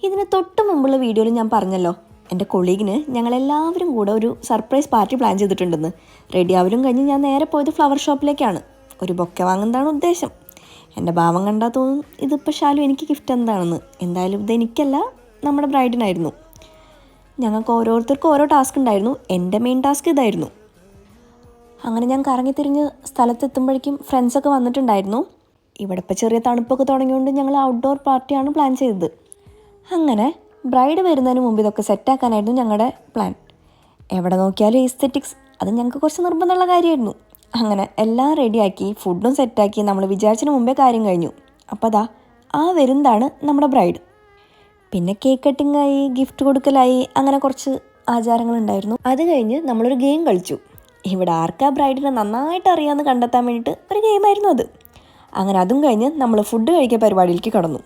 ഇതിന് തൊട്ട് മുമ്പുള്ള വീഡിയോയിൽ ഞാൻ പറഞ്ഞല്ലോ, എൻ്റെ കൊളീഗിന് ഞങ്ങളെല്ലാവരും കൂടെ ഒരു സർപ്രൈസ് പാർട്ടി പ്ലാൻ ചെയ്തിട്ടുണ്ടെന്ന്. റെഡി ആവലും കഴിഞ്ഞ് ഞാൻ നേരെ പോയത് ഫ്ലവർ ഷോപ്പിലേക്കാണ്. ഒരു ബൊക്കെ വാങ്ങുന്നതാണ് ഉദ്ദേശം. എൻ്റെ ഭാവം കണ്ടാൽ തോന്നും ഇതിപ്പോൾ ശാലു എനിക്ക് ഗിഫ്റ്റ് എന്താണെന്ന്. എന്തായാലും ഇത് എനിക്കല്ല, നമ്മുടെ ബ്രൈഡിനായിരുന്നു. ഞങ്ങൾക്ക് ഓരോരുത്തർക്കും ഓരോ ടാസ്ക് ഉണ്ടായിരുന്നു. എൻ്റെ മെയിൻ ടാസ്ക് ഇതായിരുന്നു. അങ്ങനെ ഞാൻ കറങ്ങിത്തിരിഞ്ഞ് സ്ഥലത്തെത്തുമ്പോഴേക്കും ഫ്രണ്ട്സൊക്കെ വന്നിട്ടുണ്ടായിരുന്നു. ഇവിടെ ഇപ്പോൾ ചെറിയ തണുപ്പൊക്കെ തുടങ്ങിയതുകൊണ്ട് ഞങ്ങൾ ഔട്ട്ഡോർ പാർട്ടിയാണ് പ്ലാൻ ചെയ്തത്. അങ്ങനെ ബ്രൈഡ് വരുന്നതിന് മുമ്പ് ഇതൊക്കെ സെറ്റാക്കാനായിരുന്നു ഞങ്ങളുടെ പ്ലാൻ. എവിടെ നോക്കിയാലും ഈസ്തെറ്റിക്സ്, അത് ഞങ്ങൾക്ക് കുറച്ച് നിർബന്ധമുള്ള കാര്യമായിരുന്നു. അങ്ങനെ എല്ലാം റെഡിയാക്കി ഫുഡും സെറ്റാക്കി നമ്മൾ വിചാരിച്ചതിന് മുമ്പേ കാര്യം കഴിഞ്ഞു. അപ്പോൾ അതാ ആ വരുന്നതാണ് നമ്മുടെ ബ്രൈഡ്. പിന്നെ കേക്ക് കട്ടിങ്ങായി, ഗിഫ്റ്റ് കൊടുക്കലായി, അങ്ങനെ കുറച്ച് ആചാരങ്ങളുണ്ടായിരുന്നു. അത് കഴിഞ്ഞ് നമ്മളൊരു ഗെയിം കളിച്ചു. ഇവിടെ ആർക്കാ ബ്രൈഡിനെ നന്നായിട്ട് അറിയാമെന്ന് കണ്ടെത്താൻ വേണ്ടിയിട്ട് ഒരു ഗെയിമായിരുന്നു അത്. അങ്ങനെ അതും കഴിഞ്ഞ് നമ്മൾ ഫുഡ് കഴിക്കാൻ പരിപാടിയിലേക്ക് കടന്നു.